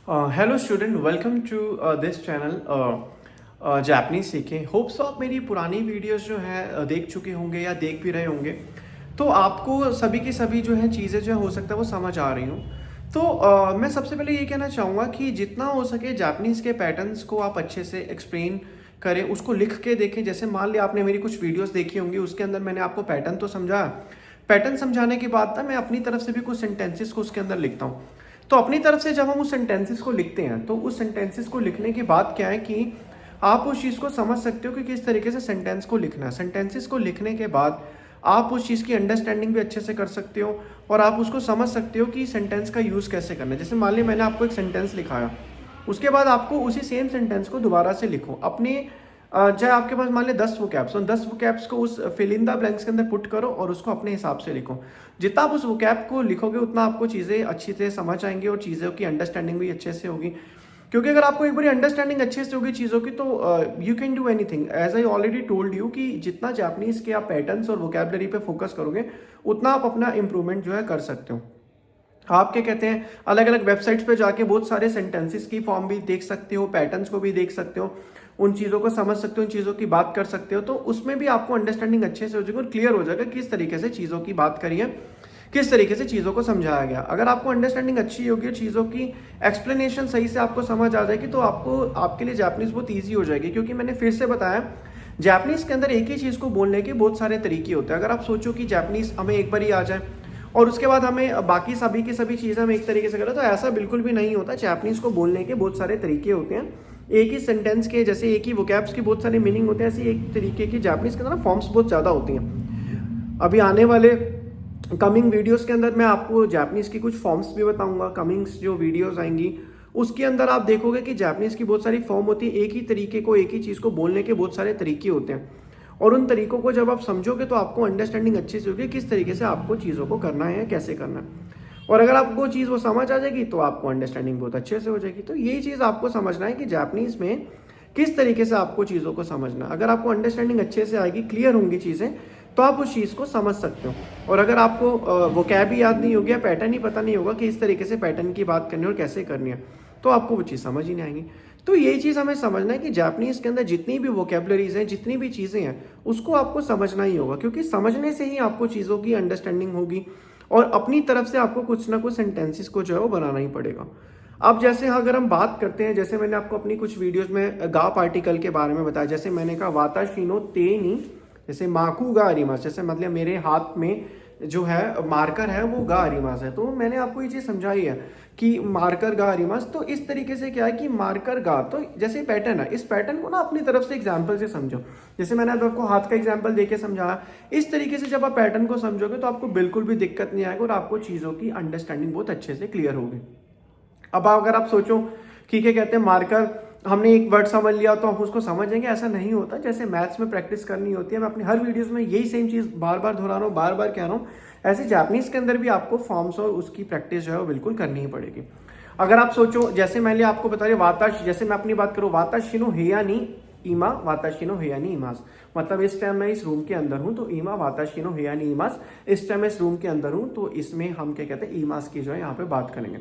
Hello student, welcome to this channel Japanese सीखें। Hopes तो आप मेरी पुरानी वीडियोस जो है देख चुके होंगे या देख भी रहे होंगे। तो आपको सभी की सभी जो है चीज़ें जो हो सकता है वो समझ आ रही हूँ। तो मैं सबसे पहले ये कहना चाहूँगा कि जितना हो सके जापानीज़ के पैटर्न्स को आप अच्छे से एक्सप्लेन करें, उसको लिख के देखें। जैसे मान लिया आपने मेरी कुछ वीडियोस देखी होंगी, उसके अंदर मैंने आपको पैटर्न तो समझाया। पैटर्न समझाने के बाद ना मैं अपनी तरफ से भी कुछ सेंटेंसेस को उसके अंदर लिखता हूँ। तो अपनी तरफ से जब हम उस सेंटेंसेस को लिखते हैं तो उस सेंटेंसेस को लिखने के बाद क्या है कि आप उस चीज़ को समझ सकते हो कि किस तरीके से सेंटेंस को लिखना है। सेंटेंसेस को लिखने के बाद आप उस चीज़ की अंडरस्टैंडिंग भी अच्छे से कर सकते हो और आप उसको समझ सकते हो कि सेंटेंस का यूज़ कैसे करना है। जैसे मान ली मैंने आपको एक सेंटेंस लिखाया, उसके बाद आपको उसी सेम सेंटेंस को दोबारा से लिखो अपने चाहे आपके पास मान लिया 10 वोकैब्स, उन 10 वोकैब्स को उस फिल इन द ब्लैंक्स के अंदर पुट करो और उसको अपने हिसाब से लिखो। जितना आप उस वोकैब को लिखोगे उतना आपको चीज़ें अच्छी से समझ आएंगी और चीज़ों की अंडरस्टैंडिंग भी अच्छे से होगी। क्योंकि अगर आपको एक बारी अंडरस्टैंडिंग अच्छे से होगी चीज़ों की तो you can do anything. As I already told you कि जितना जापानीज़ के आप पैटर्न्स और वोकैबलरी पे फोकस करोगे उतना आप अपना इंप्रूवमेंट जो है कर सकते हो। आप क्या कहते हैं, अलग अलग वेबसाइट्स पे जाके बहुत सारे सेंटेंसेस की फॉर्म भी देख सकते हो, पैटर्न्स को भी देख सकते हो, उन चीज़ों को समझ सकते हो, उन चीज़ों की बात कर सकते हो। तो उसमें भी आपको अंडरस्टैंडिंग अच्छे से हो जाएगी और क्लियर हो जाएगा किस तरीके से चीज़ों की बात करी है, किस तरीके से चीज़ों को समझाया गया। अगर आपको अंडरस्टैंडिंग अच्छी होगी, चीज़ों की एक्सप्लेनेशन सही से आपको समझ आ जाएगी तो आपको आपके लिए जापानीज़ बहुत ईजी हो जाएगी। क्योंकि मैंने फिर से बताया, जापानीज़ के अंदर एक ही चीज़ को बोलने के बहुत सारे तरीके होते हैं। अगर आप सोचो कि जापानीज़ हमें एक बार ही आ जाए और उसके बाद हमें बाकी सभी की सभी चीज़ें हम एक तरीके से करें, तो ऐसा बिल्कुल भी नहीं होता। जापानीज़ को बोलने के बहुत सारे तरीके होते हैं। एक ही सेंटेंस के, जैसे एक ही वोकैब्स की बहुत सारे मीनिंग होते हैं, ऐसे एक तरीके की जापानीज़ के अंदर फॉर्म्स बहुत ज़्यादा होती हैं। अभी आने वाले कमिंग वीडियोस के अंदर मैं आपको जापानीज़ की कुछ फॉर्म्स भी बताऊंगा। कमिंग्स जो वीडियोस आएंगी उसके अंदर आप देखोगे कि जापानीज़ की बहुत सारी फॉर्म होती है। एक ही तरीके को, एक ही चीज़ को बोलने के बहुत सारे तरीके होते हैं और उन तरीकों को जब आप समझोगे तो आपको अंडरस्टैंडिंग अच्छी से होगी किस तरीके से आपको चीज़ों को करना है या कैसे करना है। और अगर आपको चीज़ वो समझ आ जाएगी तो आपको अंडरस्टैंडिंग बहुत अच्छे से हो जाएगी। तो यही चीज़ आपको समझना है कि जापानीज़ में किस तरीके से आपको चीज़ों को समझना है। अगर आपको अंडरस्टैंडिंग अच्छे से आएगी, क्लियर होंगी चीज़ें, तो आप उस चीज़ को समझ सकते हो। और अगर आपको वोकैब ही याद नहीं होगी या पैटर्न ही पता नहीं होगा कि इस तरीके से पैटर्न की बात करनी है और कैसे करनी है, तो आपको वो चीज़ समझ ही नहीं आएगी। तो यही चीज़ हमें समझना है कि जापानीज़ के अंदर जितनी भी वोकैबलरीज हैं, जितनी भी चीज़ें हैं, उसको आपको समझना ही होगा। क्योंकि समझने से ही आपको चीज़ों की अंडरस्टैंडिंग होगी और अपनी तरफ से आपको कुछ ना कुछ सेंटेंसेस को जो है वो बनाना ही पड़ेगा। अब जैसे अगर हम बात करते हैं, जैसे मैंने आपको अपनी कुछ वीडियोस में गा पार्टिकल के बारे में बताया। जैसे मैंने कहा वाताशिनो ते नी, जैसे माकू गा अरिमास, जैसे मतलब मेरे हाथ में जो है मार्कर है वो गा अरिमास है। तो मैंने आपको ये चीज़ समझाई है कि मार्कर गा अरिमास। तो इस तरीके से क्या है कि मार्कर गा, तो जैसे पैटर्न है, इस पैटर्न को ना अपनी तरफ से एग्जाम्पल से समझो। जैसे मैंने अब आपको हाथ का एग्जाम्पल देके समझाया, इस तरीके से जब आप पैटर्न को समझोगे तो आपको बिल्कुल भी दिक्कत नहीं आएगी और आपको चीज़ों की अंडरस्टैंडिंग बहुत अच्छे से क्लियर होगी। अब अगर आप सोचो कि क्या कहते हैं मार्कर, हमने एक वर्ड समझ लिया तो हम उसको समझेंगे, ऐसा नहीं होता। जैसे मैथ्स में प्रैक्टिस करनी होती है, मैं अपनी हर वीडियोस में यही सेम चीज़ बार बार दोहरा रहा हूँ, बार बार कह रहा हूँ। ऐसे जापानीज़ के अंदर भी आपको फॉर्म्स और उसकी प्रैक्टिस जो है वो बिल्कुल करनी ही पड़ेगी। अगर आप सोचो, जैसे मैंने आपको बता दिया वाताश, जैसे मैं अपनी बात करूँ, वाताशिनो हेया नी ईमा, वाताशिनो हेया नी ईमास, मतलब इस टाइम मैं इस रूम के अंदर हूँ तो ईमा वाताशिनो हेया नी ईमास, इस टाइम मैं इस रूम के अंदर हूँ तो इसमें हम क्या कहते हैं ईमास की जो है यहाँ पे बात करेंगे।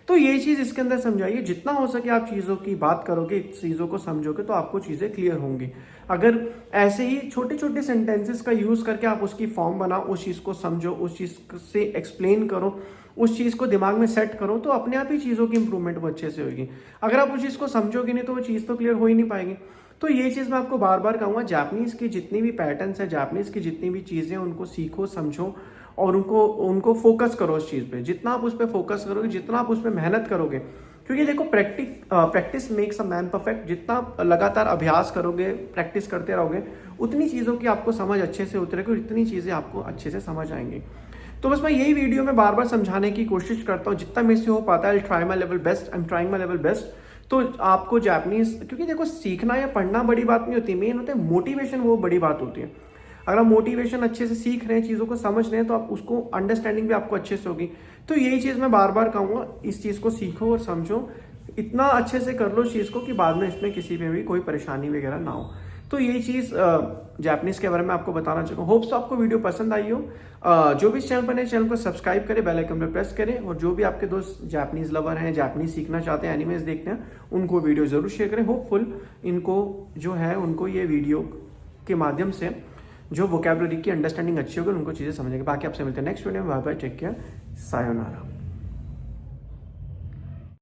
तो ये चीज़ इसके अंदर समझाइए। जितना हो सके आप चीज़ों की बात करोगे, चीज़ों को समझोगे तो आपको चीज़ें क्लियर होंगी। अगर ऐसे ही छोटे छोटे सेंटेंसेस का यूज़ करके आप उसकी फॉर्म बनाओ, उस चीज़ को समझो, उस चीज़ से एक्सप्लेन करो, उस चीज़ को दिमाग में सेट करो, तो अपने आप ही चीज़ों की इंप्रूवमेंट वो अच्छे से होगी। अगर आप उस चीज़ को समझोगे नहीं तो वो चीज़ तो क्लियर हो ही नहीं पाएगी। तो ये चीज़ मैं आपको बार बार कहूँगा, जापानीज़ की जितनी भी पैटर्न्स है, जापानीज़ की जितनी भी चीज़ें, उनको सीखो, समझो और उनको उनको फोकस करो उस चीज़ पे। जितना आप उस पर फोकस करोगे, जितना आप उस पर मेहनत करोगे, क्योंकि देखो practice makes a man perfect. जितना आप लगातार अभ्यास करोगे, प्रैक्टिस करते रहोगे, उतनी चीज़ों की आपको समझ अच्छे से उतरेगी और इतनी चीज़ें आपको अच्छे से समझ आएंगी। तो बस मैं यही वीडियो में बार बार समझाने की कोशिश करता हूँ, जितना मेरे से हो पाता है। I try my level best, I am trying my level best. तो आपको जापानीज़, क्योंकि देखो सीखना या पढ़ना बड़ी बात नहीं होती, मेन होता है मोटिवेशन, वो बड़ी बात होती है। अगर आप मोटिवेशन अच्छे से सीख रहे हैं, चीज़ों को समझ रहे हैं, तो आप उसको अंडरस्टैंडिंग भी आपको अच्छे से होगी। तो यही चीज़ मैं बार बार कहूँगा, इस चीज़ को सीखो और समझो, इतना अच्छे से कर लो इस चीज़ को कि बाद में इसमें किसी पे भी कोई परेशानी वगैरह ना हो। तो ये चीज़ जापानीज़ के बारे में आपको बताना चाहूँ। होप्स आपको वीडियो पसंद आई हो। जो भी इस चैनल पर नए, चैनल को सब्सक्राइब करें, बेल आइकन पर प्रेस करें, और जो भी आपके दोस्त जापानीज़ लवर हैं, जापानीज़ सीखना चाहते हैं, एनिमेज देखते हैं, उनको वीडियो ज़रूर शेयर करें। होपफुल इनको जो है उनको ये वीडियो के माध्यम से जो वोकैबुलरी की अंडरस्टैंडिंग अच्छी होगी, उनको चीज़ें समझेंगे। बाकी आपसे मिलते हैं नेक्स्ट वीडियो में। Bye bye, take care, sayonara.